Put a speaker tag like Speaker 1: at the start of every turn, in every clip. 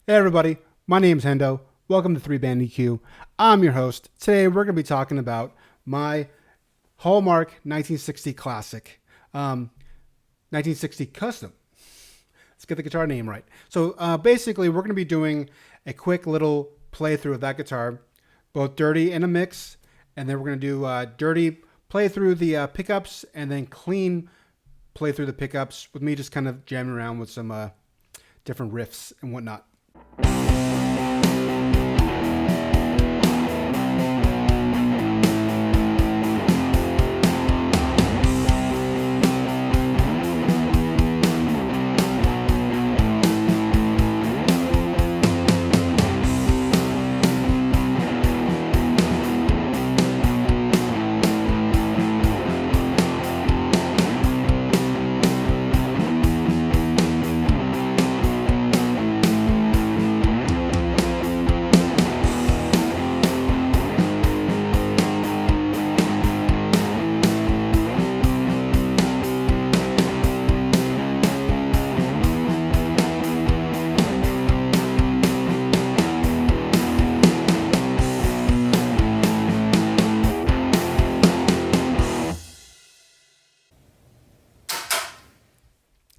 Speaker 1: Hey everybody, my name's Hendo. Welcome to 3-Band EQ. I'm your host. Today we're going to be talking about my Hallmark 1960 classic, 1960 custom. Let's get the guitar name right. So basically we're going to be doing a quick little playthrough of that guitar, both dirty and a mix, and then we're going to do dirty, play through the pickups, and then clean play through the pickups with me just kind of jamming around with some different riffs and whatnot.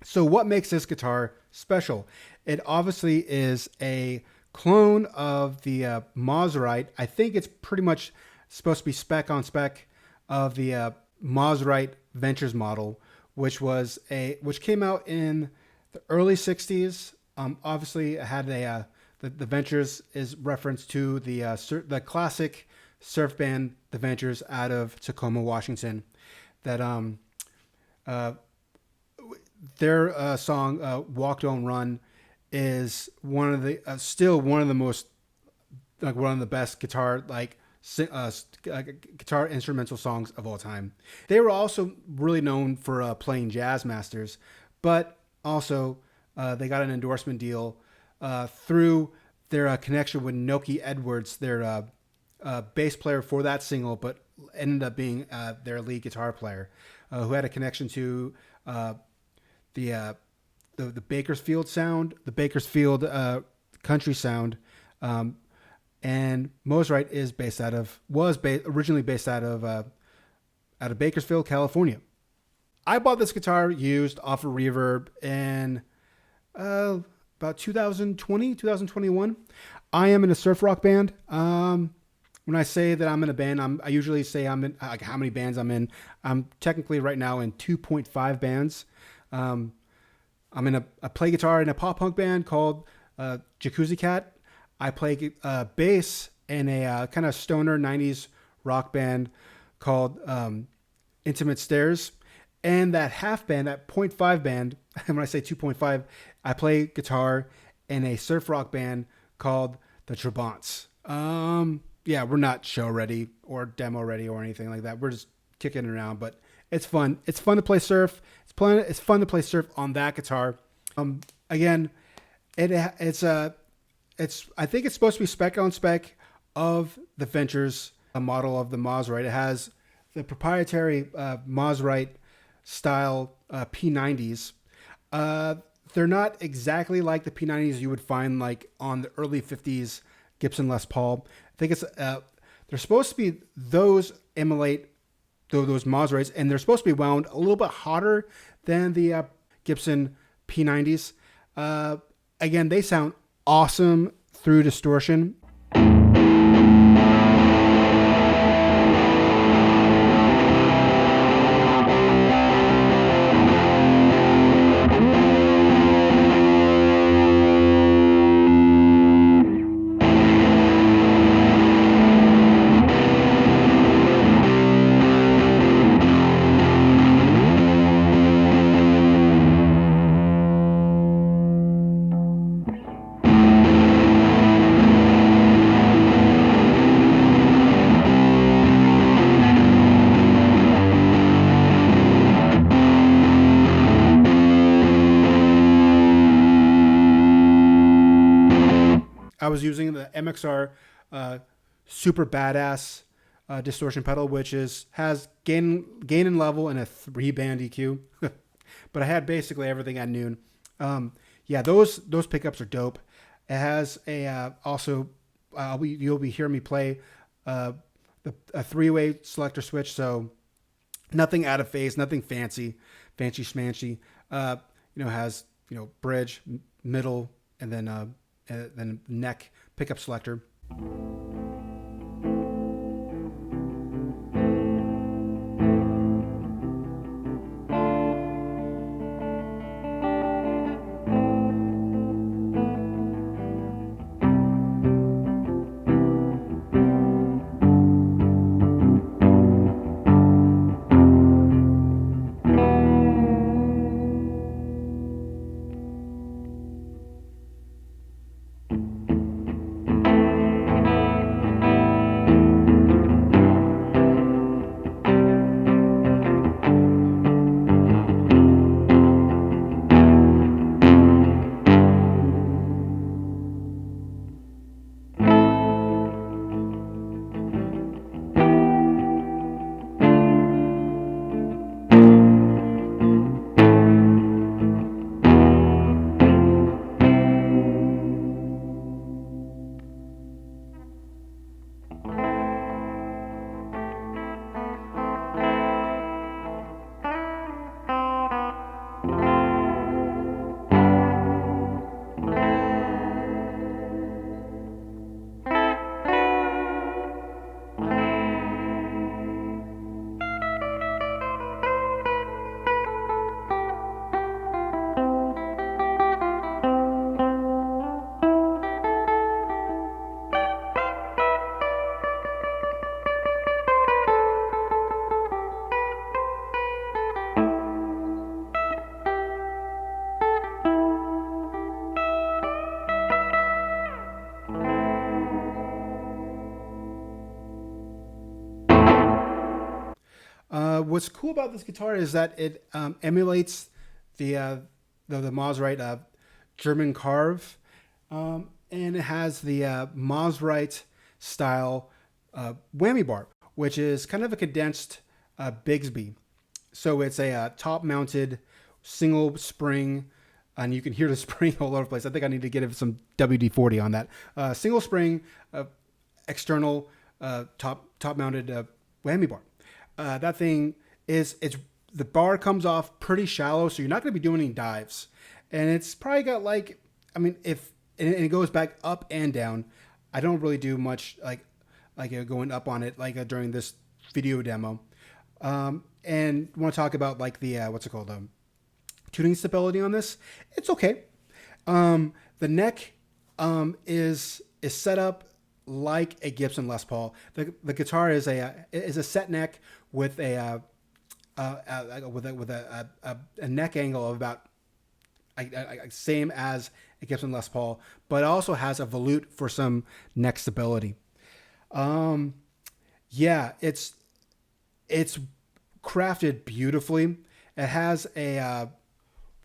Speaker 1: So what makes this guitar special? It obviously is a clone of the Mosrite. I think it's pretty much supposed to be spec on spec of the Mosrite Ventures model, which came out in the early 60s. Obviously, it had the Ventures is reference to the classic surf band, the Ventures, out of Tacoma, Washington. That their song "Walk Don't Run" is one of the still one of the most one of the best guitar guitar instrumental songs of all time. They were also really known for playing jazz masters, but also they got an endorsement deal through their connection with Noki Edwards, their bass player for that single, but ended up being their lead guitar player, who had a connection to the Bakersfield sound, the Bakersfield country sound, and Mosrite is originally based out of Bakersfield, California. I bought this guitar used off of Reverb in about 2020, 2021. I am in a surf rock band. When I say that I'm in a band, I usually say I'm in how many bands I'm in. I'm technically right now in 2.5 bands. I play guitar in a pop punk band called Jacuzzi Cat. I play bass in a kind of stoner 90s rock band called Intimate Stairs. And that half band, that 0.5 band, and when I say 2.5, I play guitar in a surf rock band called the Trabants. Yeah, we're not show ready or demo ready or anything like that. We're just kicking it around, but it's fun. It's fun to play surf. It's fun to play surf on that guitar. Again, it's I think it's supposed to be spec on spec of the Ventures model of the Mosrite. It has the proprietary Mosrite style P90s. They're not exactly like the P90s you would find like on the early 50s Gibson Les Paul. I think it's they're supposed to be those emulate those Mosrites, and they're supposed to be wound a little bit hotter than the Gibson P90s. Again, they sound awesome through distortion. I was using the MXR super badass distortion pedal, which has gain and level and a 3-band EQ. But I had basically everything at noon. Yeah, those pickups are dope. It has a also you'll be hearing me play uh, a three-way selector switch, so nothing out of phase, nothing fancy schmancy. Uh, has bridge, middle, and then neck pickup selector. What's cool about this guitar is that it emulates the the Mosrite German carve, and it has the Mosrite style whammy bar, which is kind of a condensed Bigsby. So it's a top mounted single spring, and you can hear the spring all over the place. I think I need to get some WD-40 on that. Single spring, external top mounted whammy bar. That thing it's the bar comes off pretty shallow, so you're not going to be doing any dives, and it's probably got if and it goes back up and down. I don't really do much going up on it during this video demo. And want to talk about the what's it called tuning stability on this. It's okay. The neck is set up like a Gibson Les Paul. The guitar is a set neck with a neck angle of about same as a Gibson Les Paul, but it also has a volute for some neck stability. Yeah, it's crafted beautifully. It has a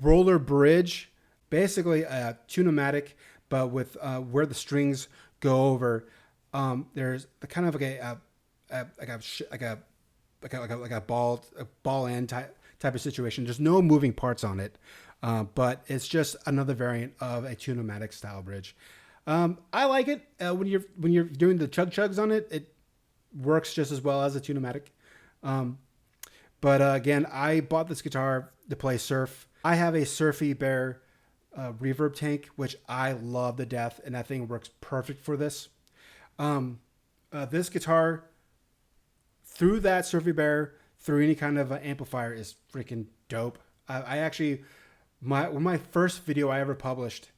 Speaker 1: roller bridge, basically a tune-o-matic, but with where the strings go over. There's the kind of like a ball end type of situation. There's no moving parts on it, but it's just another variant of a tune-o-matic style bridge. I like it when you're doing the chugs on it. It works just as well as a tune-o-matic. But again, I bought this guitar to play surf. I have a Surfy Bear reverb tank, which I love to death, and that thing works perfect for this. This guitar, through that Surfy Bear, through any kind of amplifier, is freaking dope. I actually, my first video I ever published,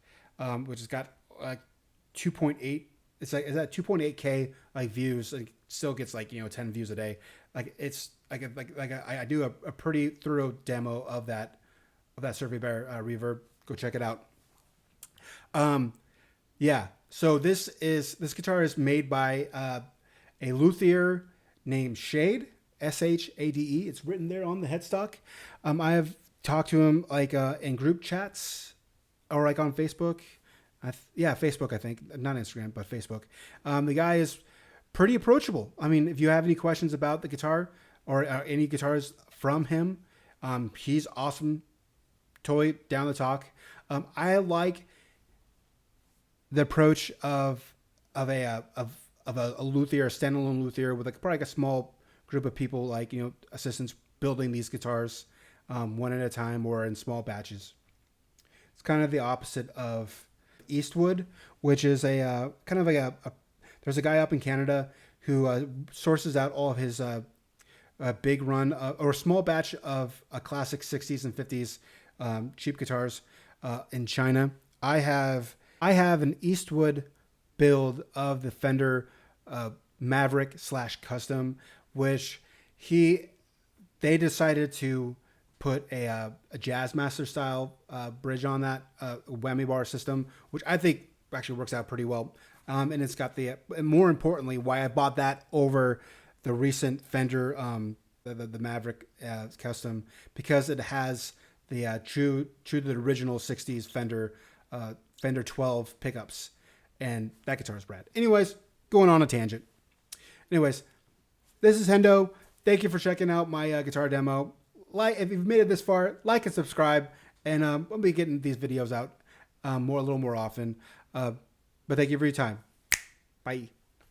Speaker 1: which has got 2.8, it's at 2.8K views, and still gets 10 views a day. It's I do a pretty thorough demo of that Surfy Bear reverb. Go check it out. Yeah. So this guitar is made by a luthier named Shade, Shade. It's written there on the headstock. I have talked to him in group chats or on Facebook. Facebook, I think, not Instagram, but Facebook. The guy is pretty approachable. I mean, if you have any questions about the guitar or any guitars from him, he's awesome. Totally down to talk. I like the approach of a luthier, a standalone luthier with like probably like a small group of people, like assistants building these guitars one at a time or in small batches. It's kind of the opposite of Eastwood, which is a kind of like there's a guy up in Canada who sources out all of his big run or small batch of classic 60s and 50s cheap guitars in China. I have an Eastwood build of the Fender Maverick / custom, which they decided to put a Jazzmaster style bridge on that whammy bar system, which I think actually works out pretty well. And it's got and more importantly, why I bought that over the recent Fender, the Maverick custom, because it has the true to the original 60s Fender 12 pickups. And that guitar is rad. Anyways, going on a tangent. Anyways, this is Hendo. Thank you for checking out my guitar demo. If you've made it this far, like and subscribe. And I'll be getting these videos out a little more often. But thank you for your time. Bye.